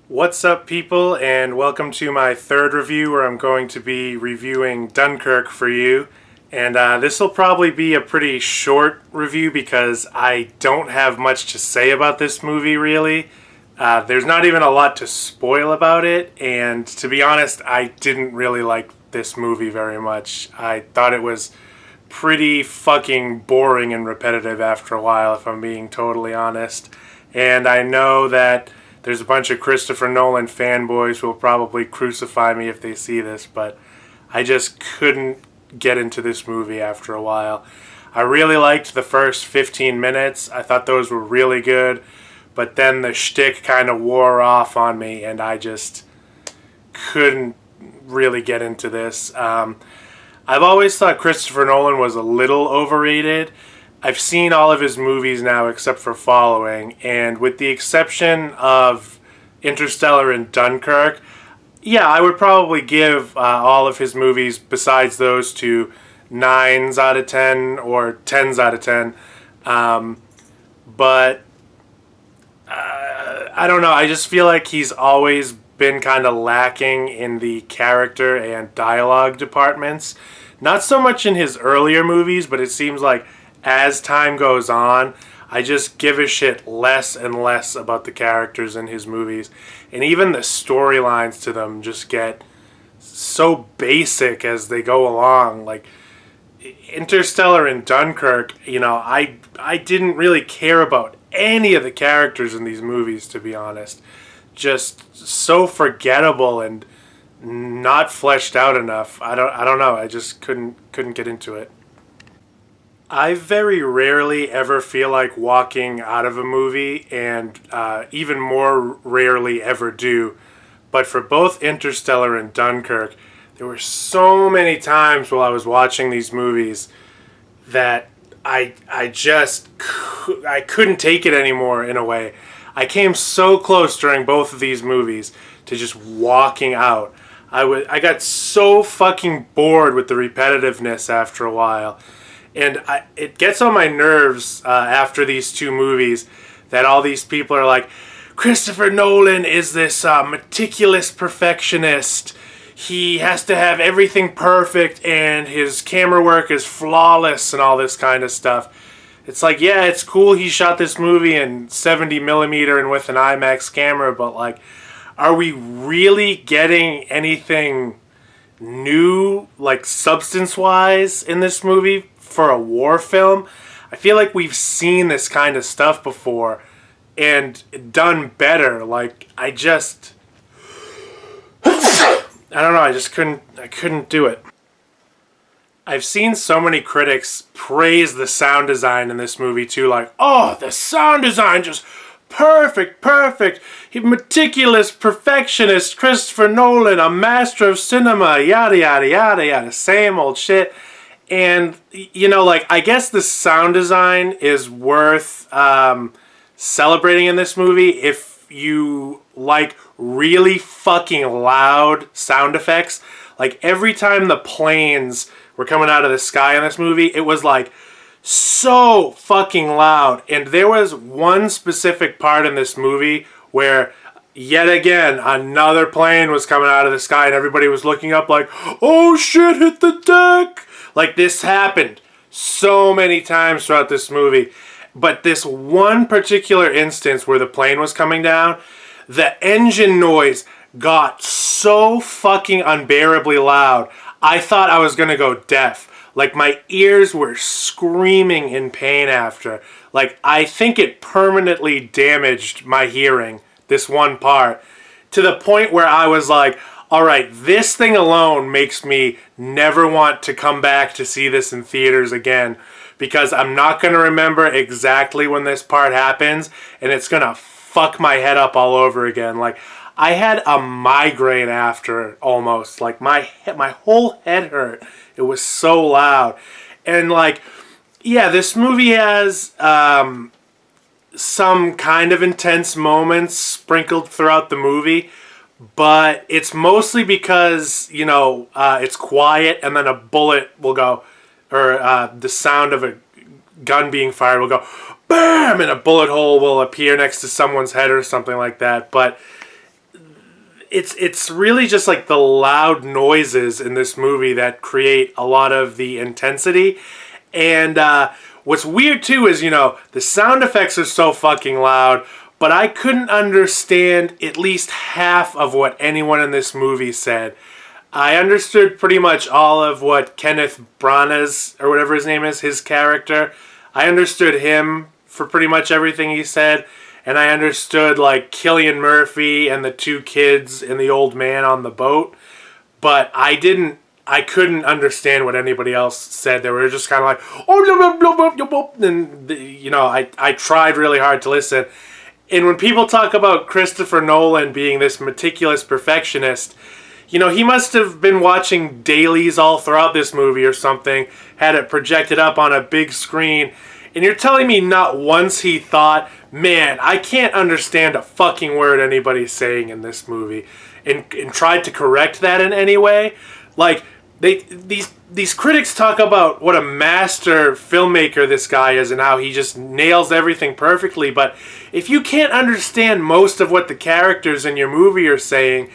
What's up, people, and welcome to my third review where I'm going to be reviewing Dunkirk for you. And this will probably be a pretty short review because I don't have much to say about this movie, really. There's not even a lot to spoil about it, and to be honest, I didn't really like this movie very much. I thought it was pretty fucking boring and repetitive after a while, if I'm being totally honest. And I know that there's a bunch of Christopher Nolan fanboys who will probably crucify me if they see this, but I just couldn't get into this movie after a while. I really liked the first 15 minutes. I thought those were really good, but then the shtick kind of wore off on me, and I just couldn't really get into this. I've always thought Christopher Nolan was a little overrated. I've seen all of his movies now except for Following, and with the exception of Interstellar and Dunkirk, yeah, I would probably give all of his movies besides those two 9s out of 10 or 10s out of 10. But I don't know, I just feel like he's always been kind of lacking in the character and dialogue departments. Not so much in his earlier movies, but it seems like as time goes on, I just give a shit less and less about the characters in his movies. And even the storylines to them just get so basic as they go along. Like, Interstellar and Dunkirk, I didn't really care about any of the characters in these movies, to be honest. Just so forgettable and not fleshed out enough. I don't know. I just couldn't get into it. I very rarely ever feel like walking out of a movie, and even more rarely ever do. But for both Interstellar and Dunkirk, there were so many times while I was watching these movies that I couldn't take it anymore in a way. I came so close during both of these movies to just walking out. I got so fucking bored with the repetitiveness after a while. And it gets on my nerves after these two movies that all these people are like, Christopher Nolan is this meticulous perfectionist. He has to have everything perfect and his camera work is flawless and all this kind of stuff. It's like, yeah, it's cool he shot this movie in 70 millimeter and with an IMAX camera, but like, are we really getting anything new, like substance-wise, in this movie for a war film? I feel like we've seen this kind of stuff before and done better. Like, I don't know, I couldn't do it. I've seen so many critics praise the sound design in this movie too, like, oh, the sound design just perfect. He meticulous perfectionist Christopher Nolan, a master of cinema, yada yada yada yada, same old shit. And like, I guess the sound design is worth celebrating in this movie if you like really fucking loud sound effects. Like, every time the planes were coming out of the sky in this movie, it was like so fucking loud. And there was one specific part in this movie where yet again another plane was coming out of the sky and everybody was looking up like, oh shit, hit the deck. Like, this happened so many times throughout this movie. But this one particular instance where the plane was coming down, the engine noise got so fucking unbearably loud, I thought I was gonna go deaf. Like, my ears were screaming in pain after. Like, I think it permanently damaged my hearing, this one part, to the point where I was like, alright, this thing alone makes me never want to come back to see this in theaters again, because I'm not going to remember exactly when this part happens, and it's going to fuck my head up all over again. Like, I had a migraine after, almost. Like, my whole head hurt. It was so loud. And, like, yeah, this movie has some kind of intense moments sprinkled throughout the movie, but it's mostly because, it's quiet and then a bullet will go, or the sound of a gun being fired will go, BAM! And a bullet hole will appear next to someone's head or something like that. But it's really just like the loud noises in this movie that create a lot of the intensity. And what's weird too is, the sound effects are so fucking loud, but I couldn't understand at least half of what anyone in this movie said. I understood pretty much all of what Kenneth Branagh, or whatever his name is, his character. I understood him for pretty much everything he said. And I understood, like, Cillian Murphy and the two kids and the old man on the boat. But I couldn't understand what anybody else said. They were just kind of like, oh, blah, blah, blah, blah, blah. And, I tried really hard to listen. And when people talk about Christopher Nolan being this meticulous perfectionist, he must have been watching dailies all throughout this movie or something, had it projected up on a big screen. And you're telling me not once he thought, man, I can't understand a fucking word anybody's saying in this movie, and tried to correct that in any way? Like, these critics talk about what a master filmmaker this guy is and how he just nails everything perfectly, but if you can't understand most of what the characters in your movie are saying,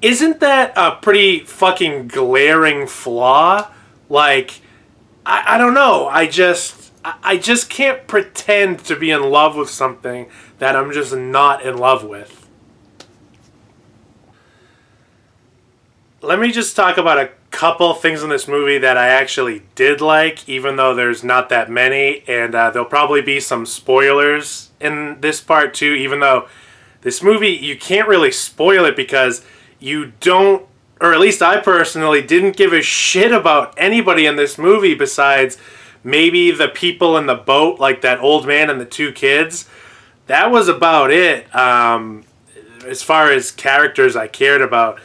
isn't that a pretty fucking glaring flaw? Like, I don't know, I just can't pretend to be in love with something that I'm just not in love with. Let me just talk about a couple things in this movie that I actually did like, even though there's not that many, and there'll probably be some spoilers in this part too, even though this movie, you can't really spoil it because you don't, or at least I personally didn't give a shit about anybody in this movie besides maybe the people in the boat, like that old man and the two kids. That was about it. As far as characters I cared about.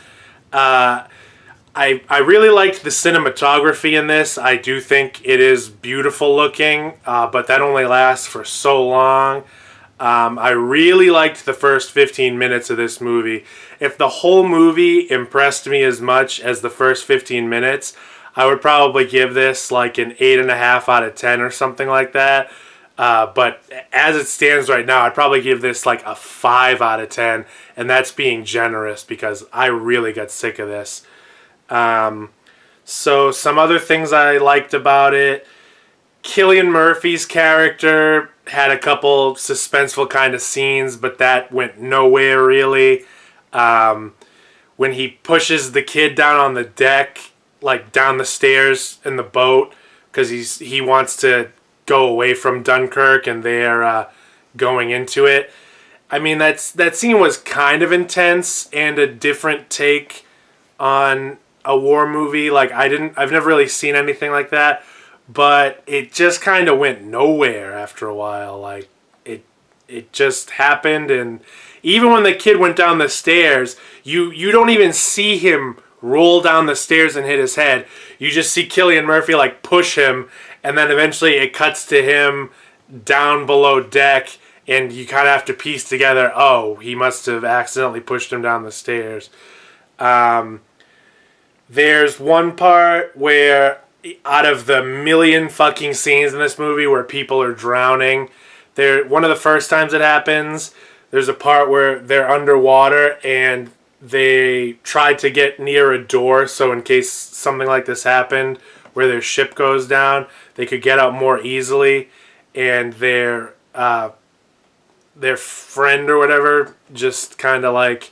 I really liked the cinematography in this. I do think it is beautiful looking, but that only lasts for so long. I really liked the first 15 minutes of this movie. If the whole movie impressed me as much as the first 15 minutes, I would probably give this like an 8.5 out of 10 or something like that. But as it stands right now, I'd probably give this like a 5 out of 10. And that's being generous because I really got sick of this. So some other things I liked about it. Cillian Murphy's character had a couple suspenseful kind of scenes, but that went nowhere really. When he pushes the kid down on the deck, like down the stairs in the boat, because he wants to go away from Dunkirk and they're going into it. I mean, that scene was kind of intense and a different take on a war movie. Like I've never really seen anything like that, but it just kind of went nowhere after a while. Like it just happened, and even when the kid went down the stairs, you don't even see him roll down the stairs and hit his head. You just see Cillian Murphy like push him, and then eventually it cuts to him down below deck, and you kind of have to piece together, oh, he must have accidentally pushed him down the stairs. There's one part where, out of the million fucking scenes in this movie where people are drowning, one of the first times it happens, there's a part where they're underwater and they tried to get near a door so in case something like this happened where their ship goes down, they could get out more easily, and their friend or whatever just kind of like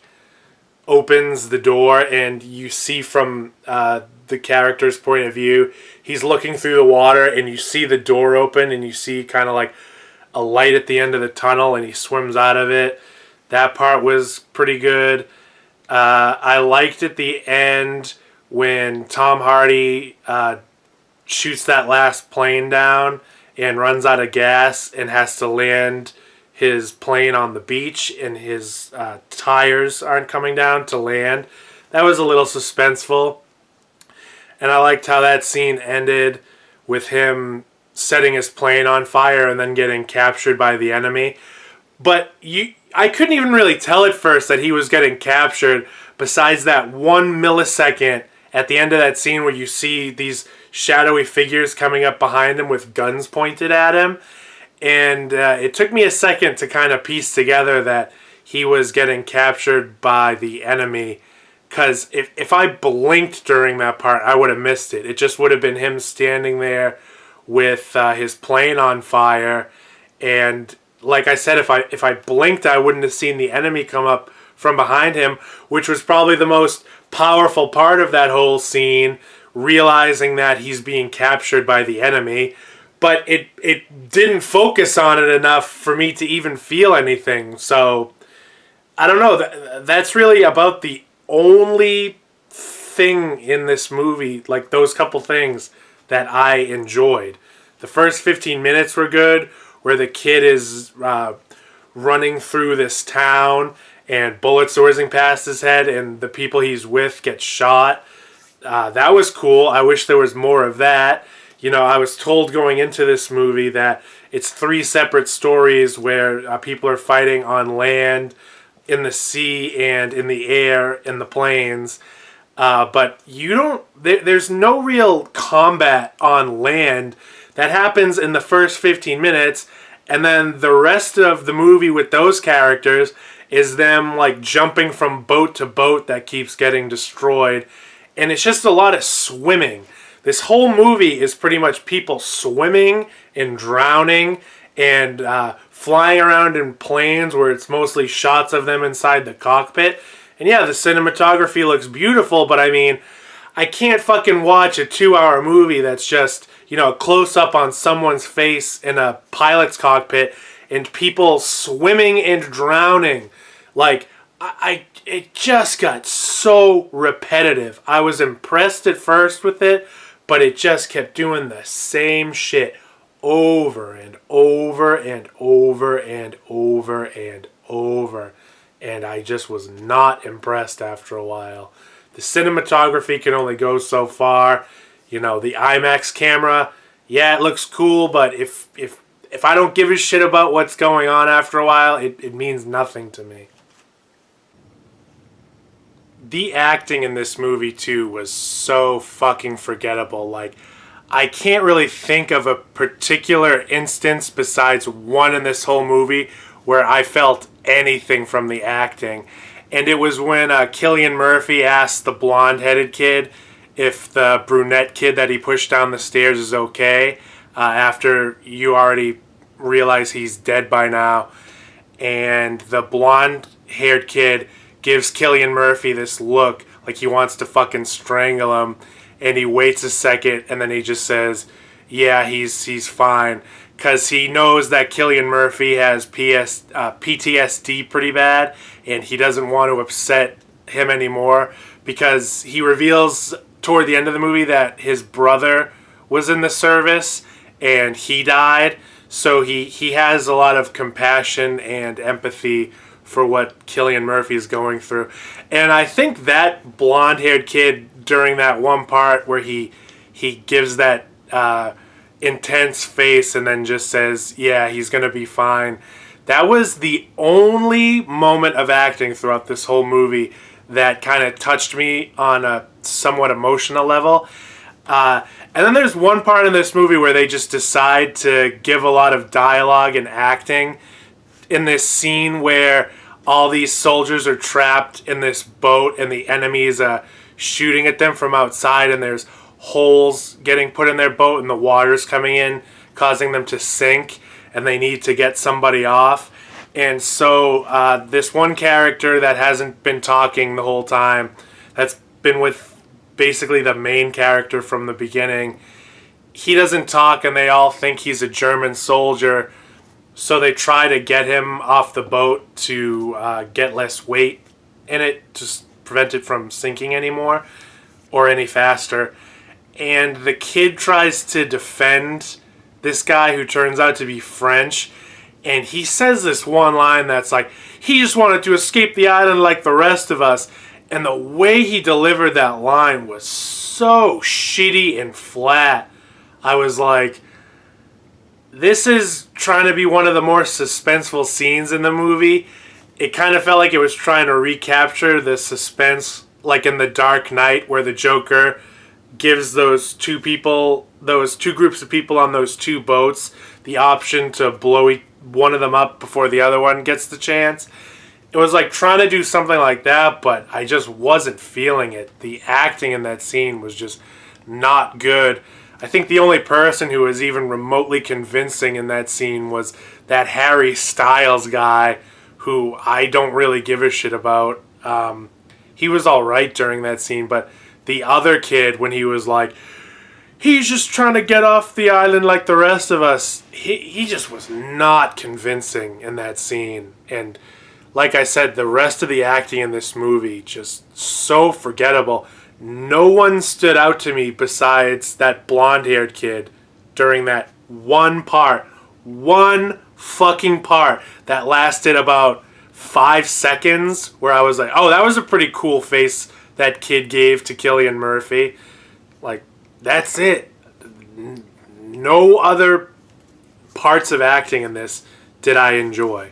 opens the door, and you see from the character's point of view, he's looking through the water and you see the door open and you see kind of like a light at the end of the tunnel and he swims out of it. That part was pretty good. I liked at the end when Tom Hardy shoots that last plane down and runs out of gas and has to land his plane on the beach and his tires aren't coming down to land. That was a little suspenseful. And I liked how that scene ended with him setting his plane on fire and then getting captured by the enemy. But I couldn't even really tell at first that he was getting captured, besides that 1 millisecond at the end of that scene where you see these shadowy figures coming up behind him with guns pointed at him. And it took me a second to kind of piece together that he was getting captured by the enemy. Because if I blinked during that part, I would have missed it. It just would have been him standing there with his plane on fire. And like I said, if I blinked, I wouldn't have seen the enemy come up from behind him, which was probably the most powerful part of that whole scene, realizing that he's being captured by the enemy. But it didn't focus on it enough for me to even feel anything. So, I don't know. That's really about the only thing in this movie, like those couple things, that I enjoyed. The first 15 minutes were good, where the kid is running through this town and bullets are whizzing past his head and the people he's with get shot. That was cool. I wish there was more of that. You know, I was told going into this movie that it's 3 separate stories where people are fighting on land, in the sea, and in the air, in the planes. But you don't... There's no real combat on land. That happens in the first 15 minutes, and then the rest of the movie with those characters is them, like, jumping from boat to boat that keeps getting destroyed. And it's just a lot of swimming. This whole movie is pretty much people swimming and drowning and flying around in planes where it's mostly shots of them inside the cockpit. And yeah, the cinematography looks beautiful, but I mean, I can't fucking watch a 2-hour movie that's just, you know, a close-up on someone's face in a pilot's cockpit and people swimming and drowning. Like, it just got so repetitive. I was impressed at first with it, but it just kept doing the same shit over and over and over and over and over. And I just was not impressed after a while. The cinematography can only go so far. You know, the IMAX camera, yeah, it looks cool, but if I don't give a shit about what's going on after a while, it means nothing to me. The acting in this movie, too, was so fucking forgettable. Like, I can't really think of a particular instance besides one in this whole movie where I felt anything from the acting. And it was when Cillian Murphy asked the blonde-headed kid if the brunette kid that he pushed down the stairs is okay, after you already realize he's dead by now. And the blonde-haired kid gives Cillian Murphy this look like he wants to fucking strangle him, and he waits a second and then he just says, yeah, he's fine, because he knows that Cillian Murphy has PTSD pretty bad, and he doesn't want to upset him anymore, because he reveals toward the end of the movie that his brother was in the service and he died, so he has a lot of compassion and empathy for what Cillian Murphy is going through. And I think that blonde-haired kid during that one part where he gives that intense face and then just says, yeah, he's going to be fine. That was the only moment of acting throughout this whole movie that kind of touched me on a somewhat emotional level. And then there's one part in this movie where they just decide to give a lot of dialogue and acting in this scene where all these soldiers are trapped in this boat and the enemy is shooting at them from outside, and there's holes getting put in their boat and the water's coming in, causing them to sink, and they need to get somebody off. And so this one character that hasn't been talking the whole time, that's been with basically the main character from the beginning, he doesn't talk, and they all think he's a German soldier. So they try to get him off the boat to get less weight in it, just prevent it from sinking anymore or any faster. And the kid tries to defend this guy who turns out to be French. And he says this one line that's like, he just wanted to escape the island like the rest of us. And the way he delivered that line was so shitty and flat. I was like, this is trying to be one of the more suspenseful scenes in the movie. It kind of felt like it was trying to recapture the suspense, like in The Dark Knight, where the Joker gives those two groups of people on those two boats, the option to blow one of them up before the other one gets the chance. it was like trying to do something like that, but I just wasn't feeling it. The acting in that scene was just not good. I think the only person who was even remotely convincing in that scene was that Harry Styles guy, who I don't really give a shit about. He was all right during that scene, but the other kid, when he was like, he's just trying to get off the island like the rest of us, he just was not convincing in that scene. And like I said, the rest of the acting in this movie just so forgettable. No one stood out to me besides that blonde-haired kid during that one fucking part that lasted about 5 seconds, where I was like, oh, that was a pretty cool face that kid gave to Cillian Murphy. Like, that's it. No other parts of acting in this did I enjoy.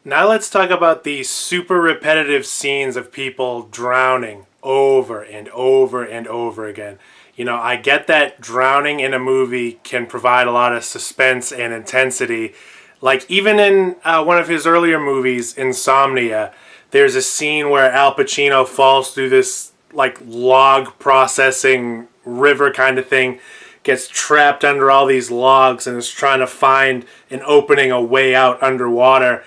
Now let's talk about these super repetitive scenes of people drowning over and over and over again. You know, I get that drowning in a movie can provide a lot of suspense and intensity. Like, even in one of his earlier movies, Insomnia, there's a scene where Al Pacino falls through this, like, log processing river kind of thing, gets trapped under all these logs, and is trying to find an opening, a way out underwater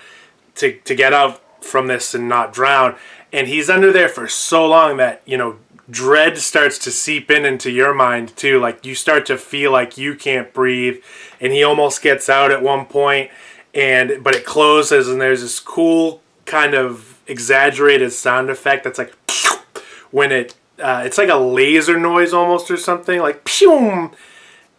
to get out from this and not drown. And he's under there for so long that, you know, dread starts to seep into your mind too. Like, you start to feel like you can't breathe, and he almost gets out at one point, but it closes, and there's this cool kind of exaggerated sound effect that's like when it's like a laser noise almost or something, like pew,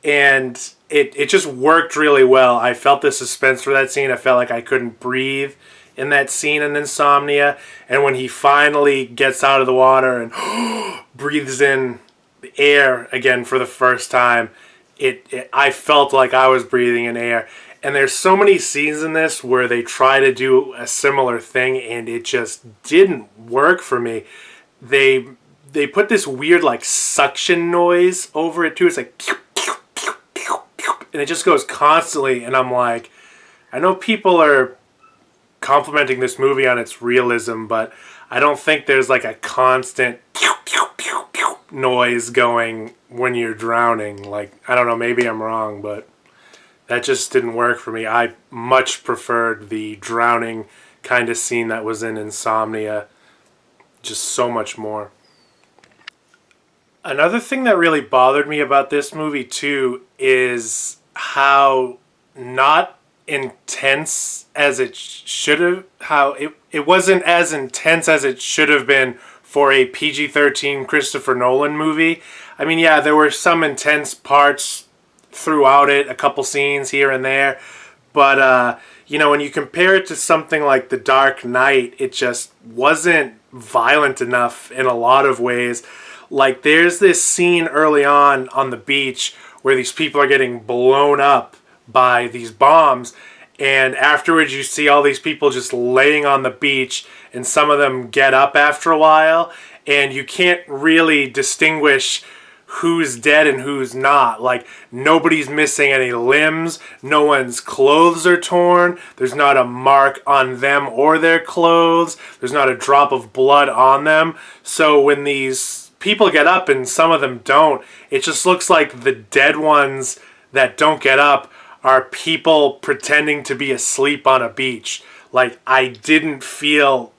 and it just worked really well. I felt the suspense for that scene. I felt like I couldn't breathe in that scene in Insomnia. And when he finally gets out of the water and breathes in the air again for the first time, I felt like I was breathing in air. And there's so many scenes in this where they try to do a similar thing, and it just didn't work for me. They put this weird, like, suction noise over it too. It's like pew, pew, pew, pew, pew, and it just goes constantly. And I'm like, I know people are complimenting this movie on its realism, but I don't think there's like a constant pew, pew, pew, pew noise going when you're drowning. Like, I don't know, maybe I'm wrong, but that just didn't work for me. I much preferred the drowning kind of scene that was in Insomnia, just so much more. Another thing that really bothered me about this movie too is how not intense as it should have, how it wasn't as intense as it should have been for a PG-13 Christopher Nolan movie. I mean, yeah, there were some intense parts throughout it, a couple scenes here and there, but you know, when you compare it to something like The Dark Knight, it just wasn't violent enough in a lot of ways. Like, there's this scene early on the beach where these people are getting blown up by these bombs, and afterwards you see all these people just laying on the beach, and some of them get up after a while, and you can't really distinguish who's dead and who's not. Like, nobody's missing any limbs, no one's clothes are torn, there's not a mark on them or their clothes, there's not a drop of blood on them. So when these people get up and some of them don't, it just looks like the dead ones that don't get up are people pretending to be asleep on a beach. Like, I didn't feel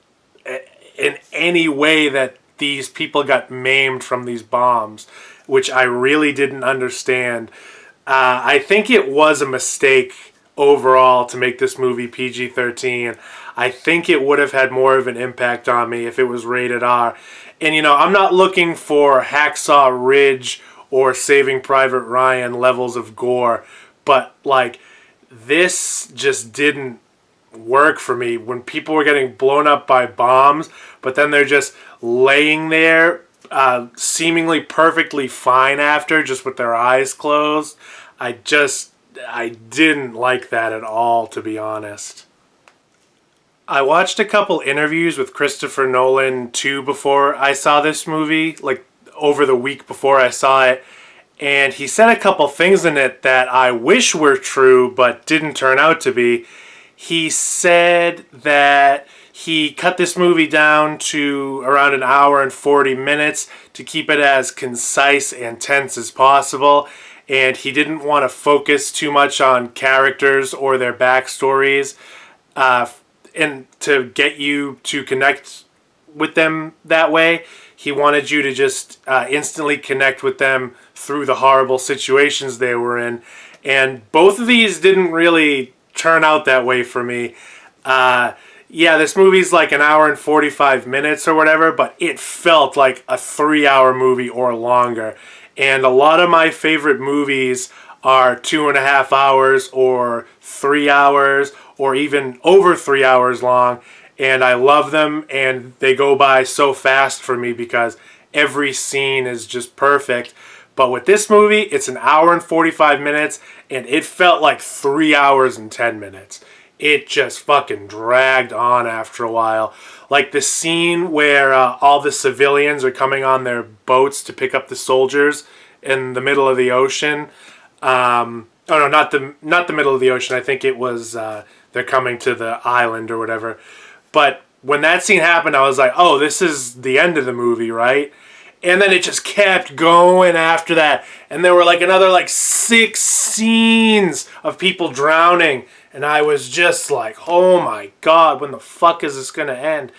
in any way that these people got maimed from these bombs, which I really didn't understand. I think it was a mistake overall to make this movie PG-13. I think it would have had more of an impact on me if it was rated R. And, you know, I'm not looking for Hacksaw Ridge or Saving Private Ryan levels of gore, but, like, this just didn't work for me when people were getting blown up by bombs, but then they're just laying there seemingly perfectly fine after, just with their eyes closed. I didn't like that at all, to be honest. I watched a couple interviews with Christopher Nolan too before I saw this movie, like over the week before I saw it, and he said a couple things in it that I wish were true but didn't turn out to be. he said that he cut this movie down to around an hour and 40 minutes to keep it as concise and tense as possible. And he didn't want to focus too much on characters or their backstories, and to get you to connect with them that way. He wanted you to just instantly connect with them through the horrible situations they were in. And both of these didn't really turn out that way for me. Yeah, this movie's like an hour and 45 minutes or whatever, but it felt like a 3-hour movie or longer. And a lot of my favorite movies are 2.5 hours or 3 hours or even over 3 hours long. And I love them, and they go by so fast for me because every scene is just perfect. But with this movie, it's an hour and 45 minutes, and it felt like 3 hours and 10 minutes. It just fucking dragged on after a while. Like the scene where all the civilians are coming on their boats to pick up the soldiers in the middle of the ocean. Oh no, not the middle of the ocean. I think it was they're coming to the island or whatever. But when that scene happened, I was like, oh, this is the end of the movie, right? And then it just kept going after that. And there were like another like 6 scenes of people drowning. And I was just like, oh my God, when the fuck is this going to end?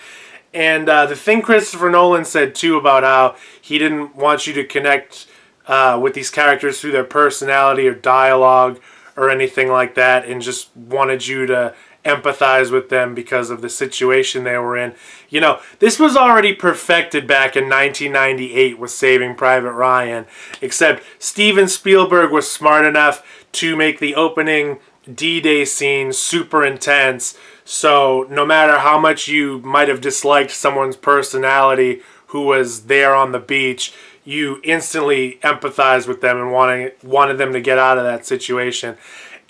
And the thing Christopher Nolan said too about how he didn't want you to connect with these characters through their personality or dialogue or anything like that, and just wanted you to empathize with them because of the situation they were in. You know, this was already perfected back in 1998 with Saving Private Ryan, except Steven Spielberg was smart enough to make the opening D-Day scene super intense, so no matter how much you might have disliked someone's personality who was there on the beach, you instantly empathized with them and wanted them to get out of that situation.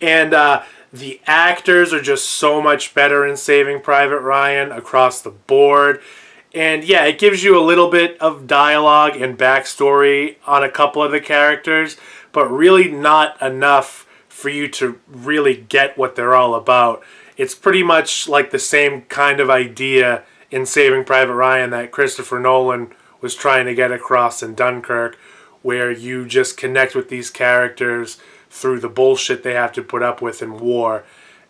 And the actors are just so much better in Saving Private Ryan across the board. And yeah, it gives you a little bit of dialogue and backstory on a couple of the characters, but really not enough for you to really get what they're all about. It's pretty much like the same kind of idea in Saving Private Ryan that Christopher Nolan was trying to get across in Dunkirk, where you just connect with these characters through the bullshit they have to put up with in war.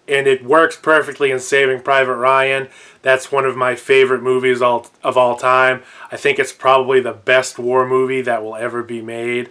And it works perfectly in Saving Private Ryan. That's one of my favorite movies of all time. I think it's probably the best war movie that will ever be made.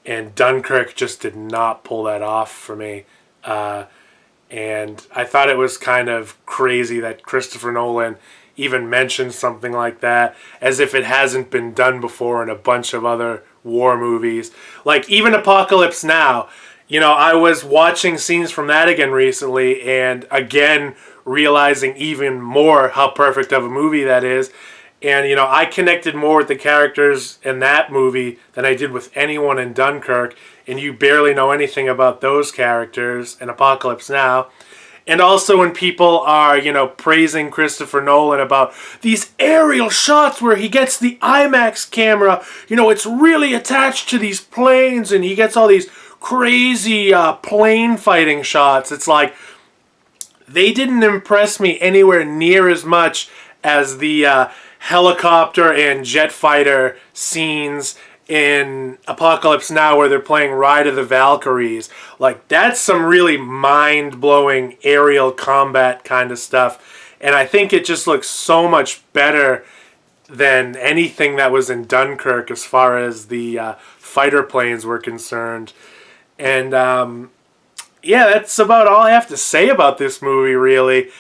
And Dunkirk just did not pull that off for me. And I thought it was kind of crazy that Christopher Nolan even mentioned something like that, as if it hasn't been done before in a bunch of other war movies. Like even Apocalypse Now. You know, I was watching scenes from that again recently, and again realizing even more how perfect of a movie that is. And, you know, I connected more with the characters in that movie than I did with anyone in Dunkirk, and you barely know anything about those characters in Apocalypse Now. And also when people are, you know, praising Christopher Nolan about these aerial shots where he gets the IMAX camera, you know, it's really attached to these planes, and he gets all these crazy plane fighting shots. It's like, they didn't impress me anywhere near as much as the helicopter and jet fighter scenes in Apocalypse Now where they're playing Ride of the Valkyries. Like, that's some really mind-blowing aerial combat kind of stuff. And I think it just looks so much better than anything that was in Dunkirk as far as the fighter planes were concerned. And yeah, that's about all I have to say about this movie, really.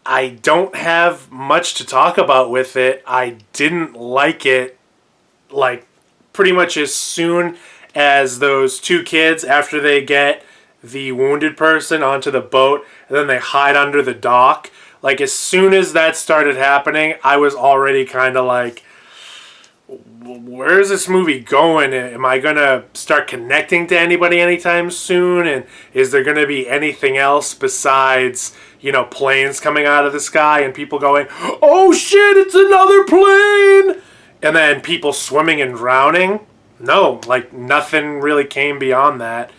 I don't have much to talk about with it. I didn't like it, like, pretty much as soon as those two kids, after they get the wounded person onto the boat, and then they hide under the dock. Like, as soon as that started happening, I was already kind of like, where is this movie going? Am I going to start connecting to anybody anytime soon? And is there going to be anything else besides, you know, planes coming out of the sky and people going, oh shit, it's another plane! And then people swimming and drowning? No, like, nothing really came beyond that.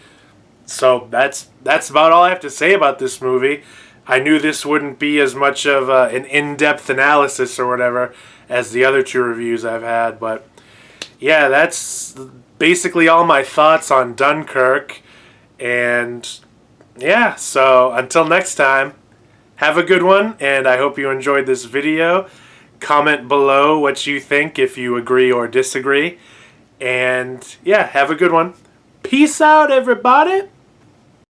So that's about all I have to say about this movie. I knew this wouldn't be as much of an in-depth analysis or whatever as the other 2 reviews I've had, but yeah, that's basically all my thoughts on Dunkirk. And yeah, so until next time, have a good one, and I hope you enjoyed this video. Comment below what you think, if you agree or disagree. And yeah, have a good one. Peace out, everybody!